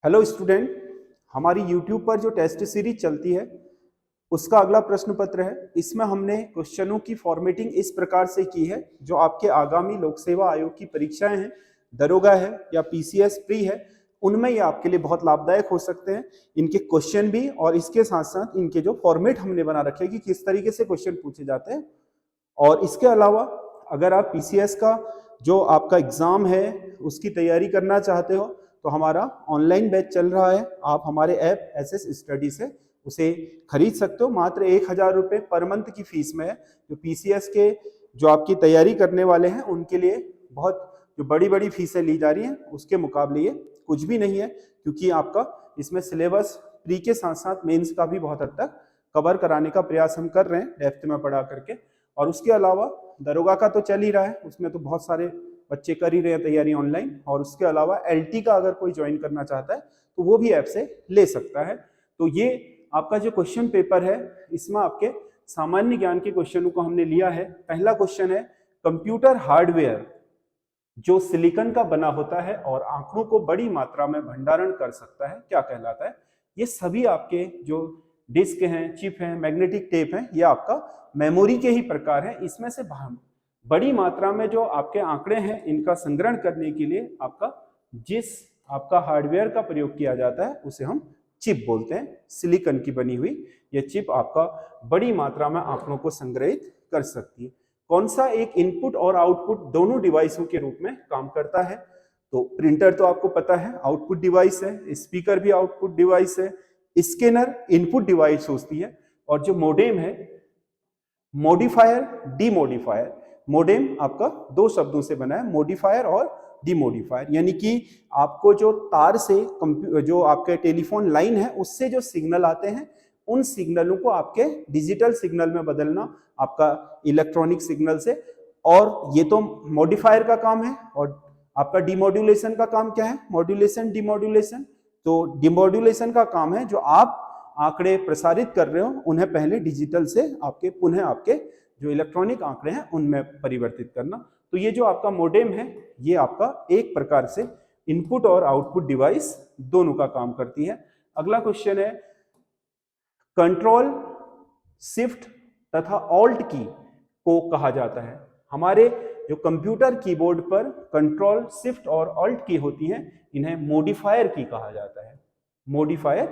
Hello student, हमारी YouTube पर जो टेस्ट सीरीज चलती है उसका अगला प्रश्न पत्र है। इसमें हमने क्वेश्चनों की फॉर्मेटिंग इस प्रकार से की है जो आपके आगामी लोक सेवा आयोग की परीक्षाएं हैं, दरोगा है या पीसीएस प्री है, उनमें ये आपके लिए बहुत लाभदायक हो सकते हैं। इनके क्वेश्चन भी और इसके साथ साथ इनके जो फॉर्मेट हमने बना रखे कि किस तरीके से क्वेश्चन पूछे जाते हैं। और इसके अलावा अगर आप पीसीएस का जो आपका एग्जाम है उसकी तैयारी करना चाहते हो तो हमारा ऑनलाइन बैच चल रहा है। आप हमारे ऐप एसएस स्टडी से उसे खरीद सकते हो। मात्र 1000 रुपये पर मंथ की फीस में है, जो पीसीएस के जो आपकी तैयारी करने वाले हैं उनके लिए बहुत जो बड़ी बड़ी फीसें ली जा रही हैं उसके मुकाबले ये कुछ भी नहीं है, क्योंकि आपका इसमें सिलेबस प्री के साथ साथ मेंस का भी बहुत हद तक कवर कराने का प्रयास हम कर रहे हैं डेप्थ में पढ़ा करके। और उसके अलावा दरोगा का तो चल ही रहा है, उसमें तो बहुत सारे बच्चे कर ही रहे हैं तैयारी ऑनलाइन। और उसके अलावा एलटी का अगर कोई ज्वाइन करना चाहता है तो वो भी ऐप से ले सकता है। तो ये आपका जो क्वेश्चन पेपर है इसमें आपके सामान्य ज्ञान के क्वेश्चनों को हमने लिया है। पहला क्वेश्चन है, कंप्यूटर हार्डवेयर जो सिलिकॉन का बना होता है और आंकड़ों को बड़ी मात्रा में भंडारण कर सकता है क्या कहलाता है? ये सभी आपके जो डिस्क हैं, चिप हैं, मैग्नेटिक टेप हैं, ये आपका मेमोरी के ही प्रकार हैं। इसमें से बड़ी मात्रा में जो आपके आंकड़े हैं इनका संग्रहण करने के लिए आपका जिस आपका हार्डवेयर का प्रयोग किया जाता है उसे हम चिप बोलते हैं। सिलिकॉन की बनी हुई ये चिप आपका बड़ी मात्रा में आंकड़ों को संग्रहित कर सकती है। कौन सा एक इनपुट और आउटपुट दोनों डिवाइसों के रूप में काम करता है? तो प्रिंटर तो आपको पता है आउटपुट डिवाइस है, स्पीकर भी आउटपुट डिवाइस है, स्कैनर इनपुट डिवाइस होती है, और जो मोडेम है मॉडिफायर डीमॉडिफायर। मोडेम आपका दो शब्दों से बना है, मॉडिफायर और डीमॉडिफायर, यानी कि आपको जो तार से जो आपके टेलीफोन लाइन है उससे जो सिग्नल आते हैं उन सिग्नलों को आपके डिजिटल सिग्नल में बदलना आपका इलेक्ट्रॉनिक सिग्नल से। और ये तो मॉडिफायर का काम है। और आपका डिमॉड्यूलेशन का काम क्या है? Modulation demodulation. तो डिमॉड्यूलेशन का काम है जो आप आंकड़े प्रसारित कर रहे हो उन्हें पहले डिजिटल से आपके पुनः आपके जो इलेक्ट्रॉनिक आंकड़े हैं उनमें परिवर्तित करना। तो ये जो आपका मोडेम है ये आपका एक प्रकार से इनपुट और आउटपुट डिवाइस दोनों का काम करती है। अगला क्वेश्चन है, कंट्रोल शिफ्ट तथा ऑल्ट की को कहा जाता है। हमारे जो कंप्यूटर कीबोर्ड पर कंट्रोल शिफ्ट और ऑल्ट की होती हैं इन्हें मॉडिफायर की कहा जाता है। मॉडिफायर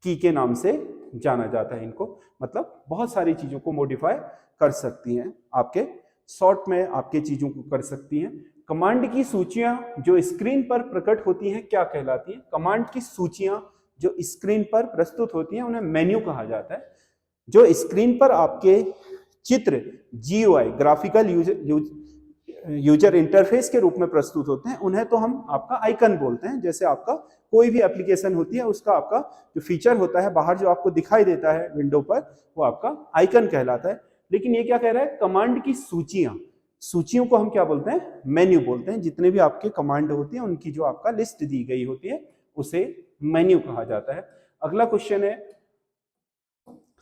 की के नाम से जाना जाता है इनको। मतलब बहुत सारी चीजों को मॉडिफाई कर सकती हैं, आपके शॉर्ट में आपके चीजों को कर सकती हैं। कमांड की सूचियां जो स्क्रीन पर प्रकट होती हैं क्या कहलाती हैं? कमांड की सूचियां जो स्क्रीन पर प्रस्तुत होती हैं उन्हें मेन्यू कहा जाता है। जो स्क्रीन पर आपके चित्र जीयूआई ग्राफिकल यूजर इंटरफेस के रूप में प्रस्तुत होते हैं उन्हें तो हम आपका आइकन बोलते हैं। जैसे आपका कोई भी एप्लीकेशन होती है उसका आपका जो फीचर होता है बाहर जो आपको दिखाई देता है विंडो पर वो आपका आइकन कहलाता है। लेकिन ये क्या कह रहा है? कमांड की सूचियां, सूचियों को हम क्या बोलते हैं? मेन्यू बोलते हैं। जितने भी आपके कमांड होती है उनकी जो आपका लिस्ट दी गई होती है उसे मेन्यू कहा जाता है। अगला क्वेश्चन है,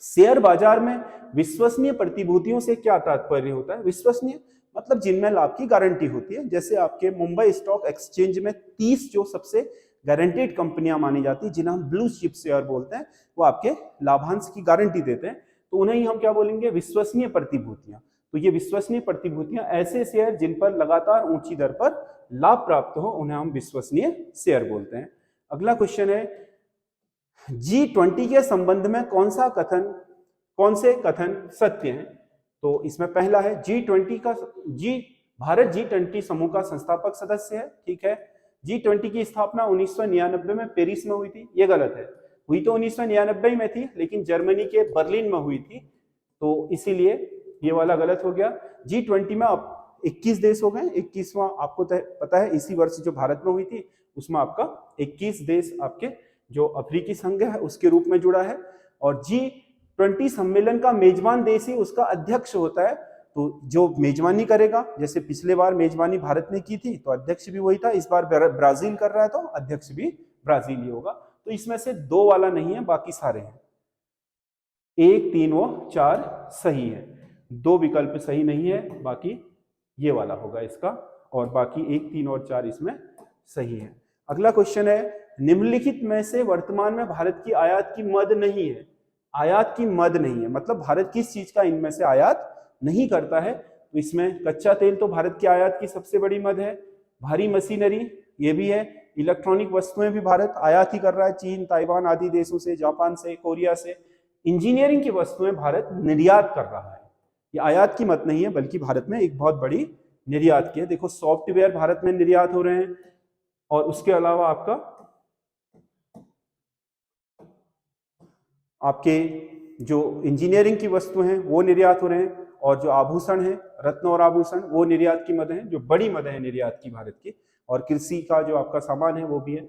शेयर बाजार में विश्वसनीय प्रतिभूतियों से क्या तात्पर्य होता है? विश्वसनीय मतलब जिनमें लाभ की गारंटी होती है। जैसे आपके मुंबई स्टॉक एक्सचेंज में 30 जो सबसे गारंटेड कंपनियां मानी जाती है जिन्हें हम ब्लू चिप शेयर बोलते हैं, वो आपके लाभांश की गारंटी देते हैं, तो उन्हें ही हम क्या बोलेंगे? विश्वसनीय प्रतिभूतियां। तो ये विश्वसनीय प्रतिभूतियां ऐसे शेयर जिन पर लगातार ऊंची दर पर लाभ प्राप्त हो उन्हें हम विश्वसनीय शेयर बोलते हैं। अगला क्वेश्चन है, G20 के संबंध में कौन से कथन सत्य हैं? तो इसमें पहला है भारत G20 समूह का संस्थापक सदस्य है। ठीक है। G20 की स्थापना 1999 में पेरिस में हुई थी, ये गलत है। हुई तो 1999 में थी लेकिन जर्मनी के बर्लिन में हुई थी, तो इसीलिए ये वाला गलत हो गया। G20 में अब 21 देश हो गए। 21वां आपको पता है इसी वर्ष जो भारत में हुई थी उसमें आपका 21 देश आपके जो अफ्रीकी संघ है उसके रूप में जुड़ा है। और G20 सम्मेलन का मेजबान देश ही उसका अध्यक्ष होता है। तो जो मेजबानी करेगा, जैसे पिछले बार मेजबानी भारत ने की थी तो अध्यक्ष भी वही था, इस बार ब्राजील कर रहा है तो अध्यक्ष भी ब्राजील ही होगा। तो इसमें से 2 वाला नहीं है, बाकी सारे हैं। 1, 3 और 4 सही है, 2 विकल्प सही नहीं है, बाकी ये वाला होगा इसका, और बाकी 1, 3 और 4 इसमें सही है। अगला क्वेश्चन है, निम्नलिखित में से वर्तमान में भारत की आयात की मद नहीं है। आयात की मद नहीं है मतलब भारत किस चीज का इनमें से आयात नहीं करता है। तो इसमें कच्चा तेल तो भारत की आयात की सबसे बड़ी मद है, भारी मशीनरी ये भी है, इलेक्ट्रॉनिक वस्तुएं भी भारत आयात ही कर रहा है चीन, ताइवान आदि देशों से, जापान से, कोरिया से। इंजीनियरिंग की वस्तुएं भारत निर्यात कर रहा है, ये आयात की मत नहीं है बल्कि भारत में एक बहुत बड़ी निर्यात की है। देखो सॉफ्टवेयर भारत में निर्यात हो रहे हैं, और उसके अलावा आपके जो इंजीनियरिंग की वस्तु हैं वो निर्यात हो रहे हैं, और जो आभूषण है, रत्न और आभूषण, वो निर्यात की मद है, जो बड़ी मद है निर्यात की भारत की। और कृषि का जो आपका सामान है वो भी है।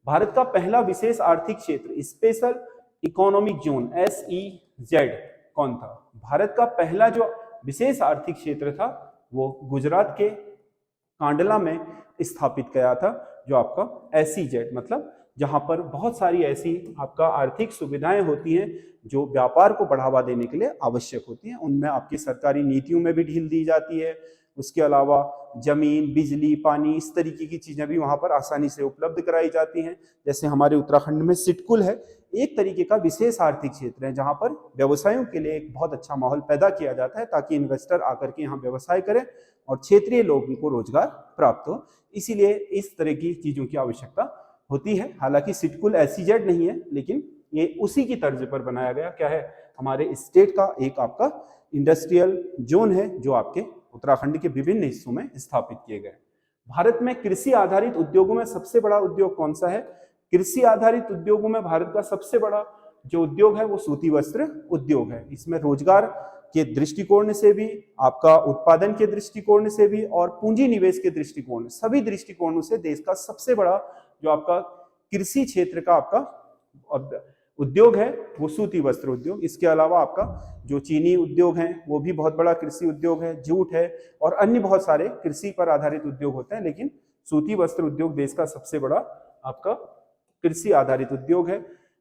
भारत का पहला विशेष आर्थिक क्षेत्र स्पेशल इकोनॉमिक जोन SEZ कौन था? भारत का पहला जो विशेष आर्थिक क्षेत्र था वो गुजरात के कांडला में स्थापित किया था, जो आपका SEZ मतलब जहां पर बहुत सारी ऐसी आपका आर्थिक सुविधाएं होती हैं जो व्यापार को बढ़ावा देने के लिए आवश्यक होती हैं। उनमें आपकी सरकारी नीतियों में भी ढील दी जाती है। उसके अलावा जमीन, बिजली, पानी, इस तरीके की चीजें भी वहां पर आसानी से उपलब्ध कराई जाती हैं। जैसे हमारे उत्तराखंड में सिटकुल है, एक तरीके का विशेष आर्थिक क्षेत्र है जहां पर व्यवसायों के लिए एक बहुत अच्छा माहौल पैदा किया जाता है ताकि इन्वेस्टर आकर के यहाँ व्यवसाय करें और क्षेत्रीय लोगों को रोजगार प्राप्त हो। इसीलिए इस तरह की चीजों की आवश्यकता होती है। हालांकि सिटकुल SEZ नहीं है, लेकिन ये उसी की तर्ज पर बनाया गया क्या है, हमारे स्टेट का एक आपका इंडस्ट्रियल जोन है जो आपके उत्तराखंड के विभिन्न हिस्सों में स्थापित किए गए। भारत में कृषि आधारित उद्योगों में सबसे बड़ा उद्योग कौन सा है? कृषि आधारित उद्योगों में भारत का सबसे बड़ा जो उद्योग है वो सूती वस्त्र उद्योग है। इसमें रोजगार के दृष्टिकोण से भी, आपका उत्पादन के दृष्टिकोण से भी, और पूंजी निवेश के दृष्टिकोण, सभी दृष्टिकोणों से देश का सबसे बड़ा जो आपका कृषि क्षेत्र का आपका उद्योग है वो सूती वस्त्र उद्योग। इसके अलावा आपका जो चीनी उद्योग है वो भी बहुत बड़ा कृषि उद्योग है, जूट है, और अन्य बहुत सारे कृषि पर आधारित उद्योग होते हैं, लेकिन सूती वस्त्र उद्योग देश का सबसे बड़ा आपका कृषि आधारित उद्योग है।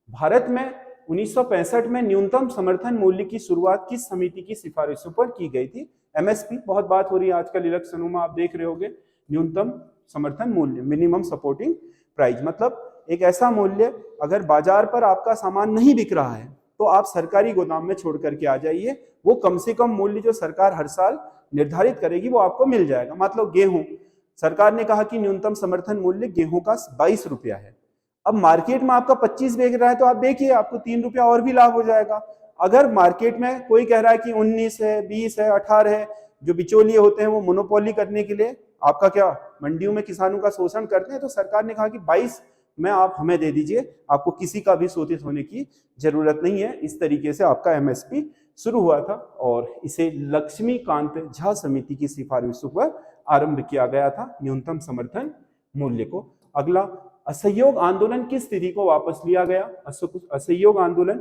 भारत में 1965 में न्यूनतम समर्थन मूल्य की शुरुआत किस समिति की सिफारिशों पर की गई थी? MSP, बहुत बात हो रही है आजकल इलेक्शनों में, आप देख रहे होंगे। न्यूनतम समर्थन मूल्य, मिनिमम सपोर्टिंग प्राइस, मतलब एक ऐसा मूल्य, अगर बाजार पर आपका सामान नहीं बिक रहा है तो आप सरकारी गोदाम में छोड़ करके आ जाइए, वो कम से कम मूल्य जो सरकार हर साल निर्धारित करेगी वो आपको मिल जाएगा। मतलब गेहूं, सरकार ने कहा कि न्यूनतम समर्थन मूल्य गेहूं का 22 रुपया है, अब मार्केट में आपका 25 बिक रहा है तो आप देखिए आपको 3 रुपया और भी लाभ हो जाएगा। अगर मार्केट में कोई कह रहा है कि 19 है, 20 है, 18 है, जो बिचौलिए होते हैं वो मोनोपोली करने के लिए आपका क्या मंडियों में किसानों का शोषण करते हैं, तो सरकार ने कहा कि 22 में आप हमें दे दीजिए, आपको किसी का भी शोषित होने की जरूरत नहीं है। इस तरीके से आपका MSP शुरू हुआ था और इसे लक्ष्मीकांत झा समिति की सिफारिशों पर आरंभ किया गया था, न्यूनतम समर्थन मूल्य को। अगला, असहयोग आंदोलन किस तिथि को वापस लिया गया? असहयोग आंदोलन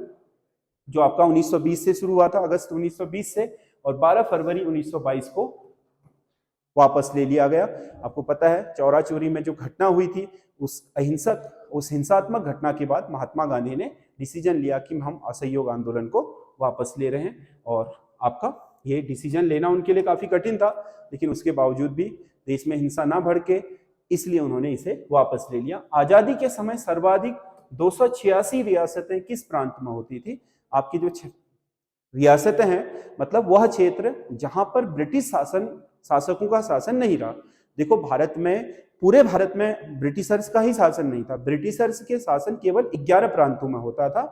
जो आपका 1920 से शुरू हुआ था, अगस्त 1920 से, और 12 फरवरी 1922 को वापस ले लिया गया। आपको पता है चौरा चोरी में जो घटना हुई थी, उस हिंसात्मक घटना के बाद महात्मा गांधी ने डिसीजन लिया कि हम असहयोग आंदोलन को वापस ले रहे हैं। और आपका ये डिसीजन लेना उनके लिए काफी कठिन था, लेकिन उसके बावजूद भी देश में हिंसा ना भड़के, इसलिए उन्होंने इसे वापस ले लिया। आजादी के समय सर्वाधिक 286 रियासतें किस प्रांत में होती थी? आपकी जो रियासतें हैं मतलब वह क्षेत्र जहां पर ब्रिटिश शासकों का शासन नहीं रहा। देखो भारत में, पूरे भारत में ब्रिटिशर्स का ही शासन नहीं था, ब्रिटिशर्स के शासन केवल 11 प्रांतों में होता था।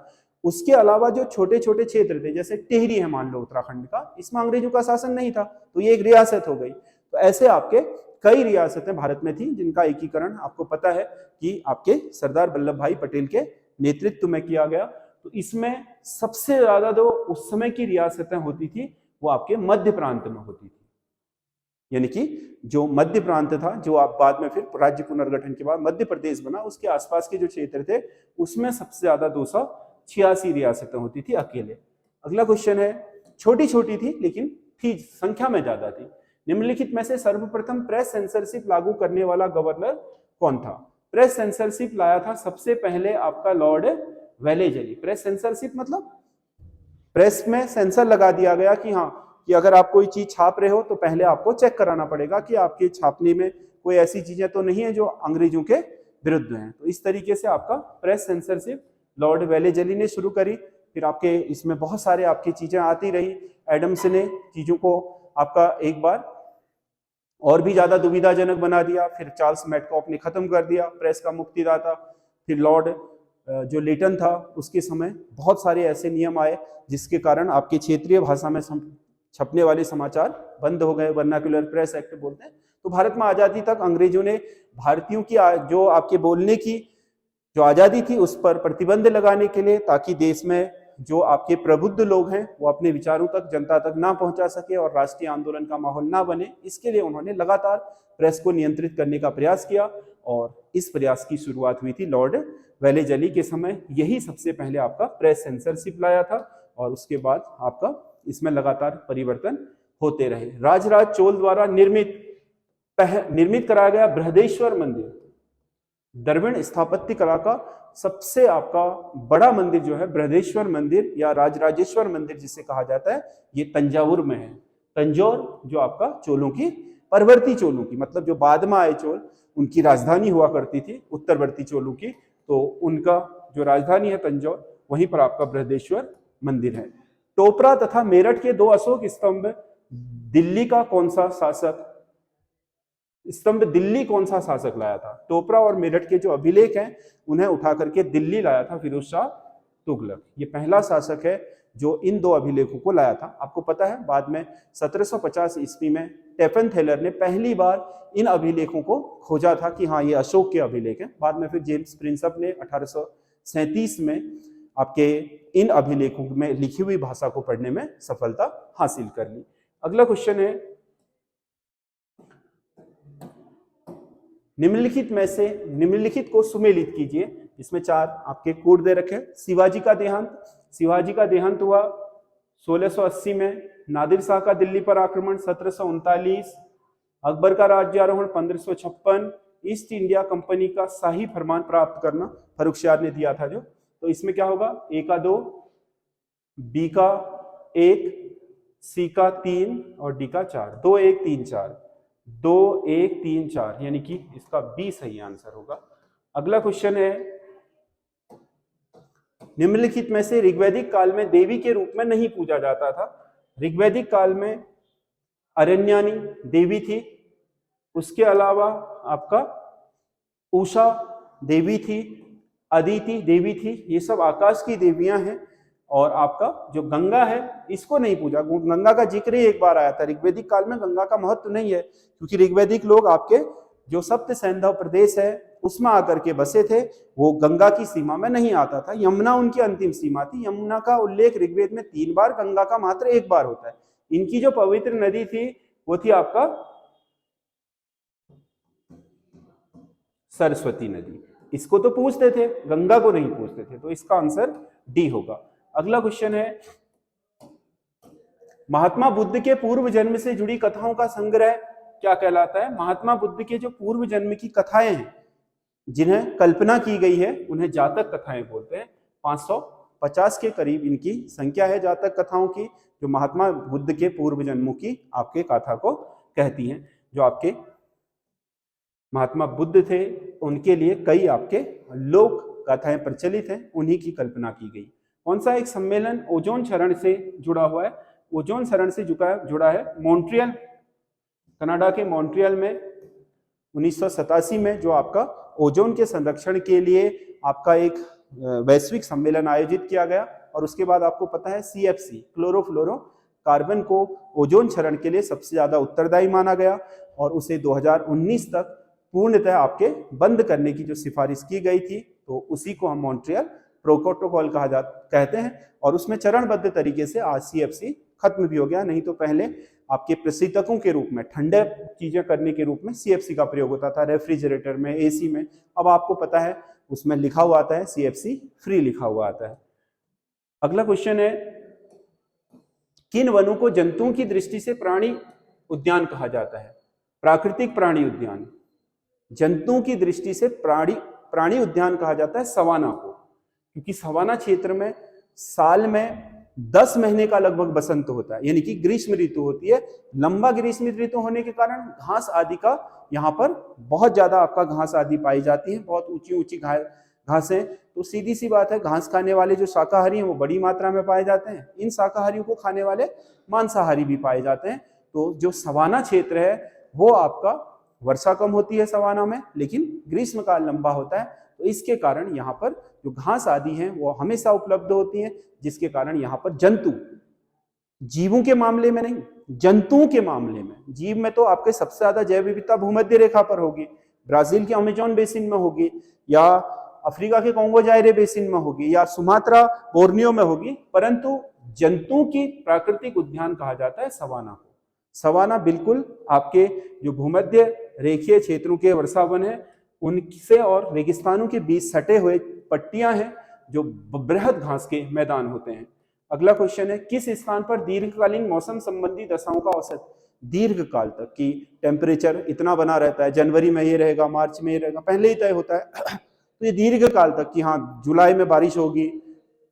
उसके अलावा जो छोटे छोटे क्षेत्र थे, जैसे टिहरी है मान लो उत्तराखंड का, इसमें अंग्रेजों का शासन नहीं था, तो ये एक रियासत हो गई। तो ऐसे आपके कई रियासतें भारत में थी जिनका एकीकरण आपको पता है कि आपके सरदार वल्लभ भाई पटेल के नेतृत्व में किया गया। तो इसमें सबसे ज्यादा जो उस समय की रियासतें होती थी वो आपके मध्य प्रांत में होती थी, यानी कि जो मध्य प्रांत था, जो आप बाद में फिर राज्य पुनर्गठन के बाद मध्य प्रदेश बना, उसके आसपास के जो क्षेत्र थे उसमें सबसे ज्यादा 286 रियासतें होती थी अकेले। अगला क्वेश्चन है, छोटी छोटी थी लेकिन थी संख्या में ज्यादा थी। निम्नलिखित में से सर्वप्रथम प्रेस सेंसरशिप लागू करने वाला गवर्नर कौन था? प्रेस सेंसरशिप लाया था सबसे पहले आपका लॉर्ड वेलेजली। प्रेस सेंसरशिप मतलब प्रेस में सेंसर लगा दिया गया कि हाँ, कि अगर आप कोई चीज छाप रहे हो तो पहले आपको चेक कराना पड़ेगा कि आपके छापने में कोई ऐसी चीजें तो नहीं है जो अंग्रेजों के विरुद्ध हैं। तो इस तरीके से आपका प्रेस सेंसरशिप लॉर्ड वेलेजली ने शुरू करी। फिर आपके इसमें बहुत सारे आपकी चीजें आती रही। एडम्स ने चीजों को आपका एक बार और भी ज्यादा दुविधाजनक बना दिया। फिर चार्ल्स मेटकॉफ ने खत्म कर दिया प्रेस का मुक्तिदाता। फिर लॉर्ड जो लेटन था उसके समय बहुत सारे ऐसे नियम आए जिसके कारण आपके क्षेत्रीय भाषा में छपने वाले समाचार बंद हो गए, वर्नाक्युलर प्रेस एक्ट बोलते हैं। तो भारत में आजादी तक अंग्रेजों ने भारतीयों की जो आपके बोलने की जो आजादी थी उस पर प्रतिबंध लगाने के लिए, ताकि देश में जो आपके प्रबुद्ध लोग हैं वो अपने विचारों तक, जनता तक ना पहुंचा सके और राष्ट्रीय आंदोलन का माहौल ना बने, इसके लिए उन्होंने लगातार प्रेस को नियंत्रित करने का प्रयास किया। और इस प्रयास की शुरुआत हुई थी लॉर्ड वेलेजली के समय। यही सबसे पहले आपका प्रेस सेंसरशिप लाया था और उसके बाद आपका इसमें लगातार परिवर्तन होते रहे। राजराज चोल द्वारा निर्मित कराया गया बृहदेश्वर मंदिर, द्रविड़ स्थापत्य कला का सबसे आपका बड़ा मंदिर जो है बृहदेश्वर मंदिर या राजराजेश्वर मंदिर जिसे कहा जाता है, ये तंजावुर में है। तंजौर जो आपका चोलों की, परवर्ती चोलों की, मतलब जो बाद में आए चोल, उनकी राजधानी हुआ करती थी उत्तरवर्ती चोलों की, तो उनका जो राजधानी है तंजौर, वहीं पर आपका बृहदेश्वर मंदिर है। टोपरा तथा मेरठ के 2 अशोक स्तंभ दिल्ली का कौन सा शासक दिल्ली कौन सा शासक लाया था? टोपरा और मेरठ के जो अभिलेख हैं उन्हें उठा करके दिल्ली लाया था फिरोज शाह तुगलक। ये पहला शासक है जो इन 2 अभिलेखों को लाया था। आपको पता है बाद में 1750 ईस्वी में टेफन थेलर ने पहली बार इन अभिलेखों को खोजा था कि हाँ ये अशोक के अभिलेख हैं। बाद में फिर जेम्स प्रिंसअप ने 1837 में आपके इन अभिलेखों में लिखी हुई भाषा को पढ़ने में सफलता हासिल कर ली। अगला क्वेश्चन है, निम्नलिखित में से निम्नलिखित को सुमेलित कीजिए। इसमें 4 आपके कोड दे रखे। शिवाजी का देहांत हुआ 1680 में। नादिर शाह का दिल्ली पर आक्रमण 1739। अकबर का राज्यारोहण 1556। ईस्ट इंडिया कंपनी का शाही फरमान प्राप्त करना फर्रुखसियार ने दिया था जो। तो इसमें क्या होगा? ए का 2, बी का 1, सी का 3 और डी का 4। 2 1 3 4, 2 1 3 4, यानी कि इसका बी सही आंसर होगा। अगला क्वेश्चन है, निम्नलिखित में से ऋग्वैदिक काल में देवी के रूप में नहीं पूजा जाता था। ऋग्वैदिक काल में अरण्यानी देवी थी, उसके अलावा आपका उषा देवी थी, अदिति देवी थी, ये सब आकाश की देवियां हैं। और आपका जो गंगा है इसको नहीं पूजा। गंगा का जिक्र ही एक बार आया था। ऋग्वैदिक काल में गंगा का महत्व नहीं है, क्योंकि ऋग्वैदिक लोग आपके जो सप्त सैंधव प्रदेश है उसमें आकर के बसे थे, वो गंगा की सीमा में नहीं आता था। यमुना उनकी अंतिम सीमा थी। यमुना का उल्लेख ऋग्वेद में 3 बार, गंगा का मात्र 1 बार होता है। इनकी जो पवित्र नदी थी वो थी आपका सरस्वती नदी। इसको तो पूछते थे, गंगा को नहीं पूछते थे, तो इसका आंसर डी होगा। अगला क्वेश्चन है, महात्मा बुद्ध के पूर्व जन्म से जुड़ी कथाओं का संग्रह क्या कहलाता है? महात्मा बुद्ध के जो पूर्व जन्म की कथाएं हैं जिन्हें कल्पना की गई है उन्हें जातक कथाएं बोलते हैं। 550 के करीब इनकी संख्या है जातक कथाओं की, जो महात्मा बुद्ध के पूर्व जन्मों की आपके गाथा को कहती हैं। जो आपके महात्मा बुद्ध थे उनके लिए कई आपके लोक गाथाएं प्रचलित हैं, उन्हीं की कल्पना की गई। कौन सा एक सम्मेलन ओजोन क्षरण से जुड़ा हुआ है? ओजोन क्षरण से जुड़ा है मॉन्ट्रियल, कनाडा के मॉन्ट्रियल में 1987 में जो आपका ओजोन के संरक्षण के लिए आपका एक वैश्विक सम्मेलन आयोजित किया गया। और उसके बाद आपको पता है CFC क्लोरोफ्लोरोकार्बन को ओजोन क्षरण के लिए सबसे ज्यादा उत्तरदायी माना गया और उसे 2019 तक पूर्णतः आपके बंद करने की जो सिफारिश की गई थी, तो उसी को हम मॉन्ट्रियल प्रोटोकॉल कहते हैं। और उसमें चरणबद्ध तरीके से आज CFC खत्म भी हो गया। नहीं तो पहले आपके प्रशीतकों के रूप में, ठंडे चीजें करने के रूप में CFC का प्रयोग होता था, रेफ्रिजरेटर में, AC में। अब आपको पता है उसमें लिखा हुआ आता है CFC फ्री लिखा हुआ आता है। अगला क्वेश्चन है, किन वनों को जंतुओं की दृष्टि से प्राणी उद्यान कहा जाता है? प्राकृतिक प्राणी उद्यान। जंतुओं की दृष्टि से प्राणी उद्यान कहा जाता है सवाना को, क्योंकि सवाना क्षेत्र में साल में 10 महीने का लगभग बसंत होता है, यानी कि ग्रीष्म ऋतु होती है। लंबा ग्रीष्म ऋतु होने के कारण घास आदि का यहाँ पर बहुत ज्यादा आपका घास आदि पाई जाती है, बहुत ऊंची ऊंची घासें। तो सीधी सी बात है, घास खाने वाले जो शाकाहारी हैं वो बड़ी मात्रा में पाए जाते हैं, इन शाकाहारियों को खाने वाले मांसाहारी भी पाए जाते हैं। तो जो सवाना क्षेत्र है वो आपका वर्षा कम होती है सवाना में, लेकिन ग्रीष्म काल लंबा होता है, तो इसके कारण यहाँ पर जो घास आदि हैं वो हमेशा उपलब्ध होती हैं, जिसके कारण यहाँ पर जंतु, जीवों के मामले में नहीं, जंतुओं के मामले में, जीव में तो आपके सबसे ज्यादा जैव विविधता भूमध्य रेखा पर होगी, ब्राजील के अमेजोन बेसिन में होगी, या अफ्रीका के कोंगो जायरे बेसिन में होगी, या सुमात्रा बोर्नियो में होगी, परंतु जंतुओं की प्राकृतिक उद्यान कहा जाता है सवाना को। सवाना बिल्कुल आपके जो भूमध्य रेखीय क्षेत्रों के वर्षावन है उनसे और रेगिस्तानों के बीच सटे हुए पट्टियां हैं जो बृहद घास के मैदान होते हैं। अगला क्वेश्चन है, किस स्थान पर दीर्घकालीन मौसम संबंधी दशाओं का औसत दीर्घ काल तक की टेम्परेचर इतना बना रहता है, जनवरी में ये रहेगा, मार्च में ये रहेगा, पहले ही तय होता है। तो ये दीर्घ काल तक की, हाँ जुलाई में बारिश होगी,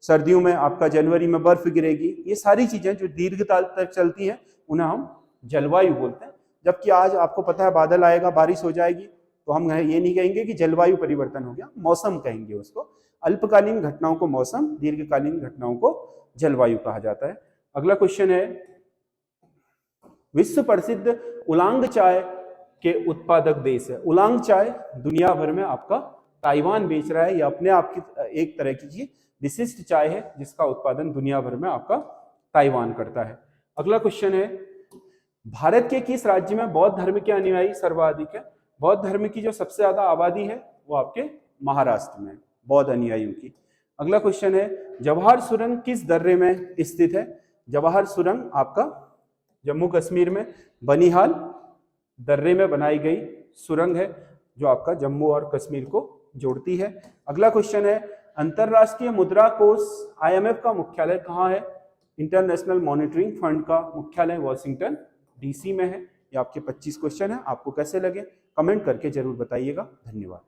सर्दियों में आपका जनवरी में बर्फ गिरेगी, ये सारी चीजें जो दीर्घ काल तक चलती है उन्हें हम जलवायु बोलते हैं। जबकि आज आपको पता है बादल आएगा, बारिश हो जाएगी, तो हम ये नहीं कहेंगे कि जलवायु परिवर्तन हो गया, मौसम कहेंगे उसको। अल्पकालीन घटनाओं को मौसम, दीर्घकालीन घटनाओं को जलवायु कहा जाता है। अगला क्वेश्चन है, विश्व प्रसिद्ध उलांग चाय के उत्पादक देश है। उलांग चाय दुनिया भर में आपका ताइवान बेच रहा है, यह अपने आप की एक तरह की विशिष्ट चाय है जिसका उत्पादन दुनिया भर में आपका ताइवान करता है। अगला क्वेश्चन है, भारत के किस राज्य में बौद्ध धर्म के अनुयायी सर्वाधिक है। बौद्ध धर्म की जो सबसे ज्यादा आबादी है वो आपके महाराष्ट्र में बौद्ध अनुयायियों की। अगला क्वेश्चन है, जवाहर सुरंग किस दर्रे में स्थित है। जवाहर सुरंग आपका जम्मू कश्मीर में बनिहाल दर्रे में बनाई गई सुरंग है जो आपका जम्मू और कश्मीर को जोड़ती है। अगला क्वेश्चन है, अंतरराष्ट्रीय मुद्रा कोष IMF का मुख्यालय कहाँ है। इंटरनेशनल मॉनिटरिंग फंड का मुख्यालय वॉशिंगटन DC में है। ये आपके 25 क्वेश्चन है, आपको कैसे लगे कमेंट करके जरूर बताइएगा। धन्यवाद।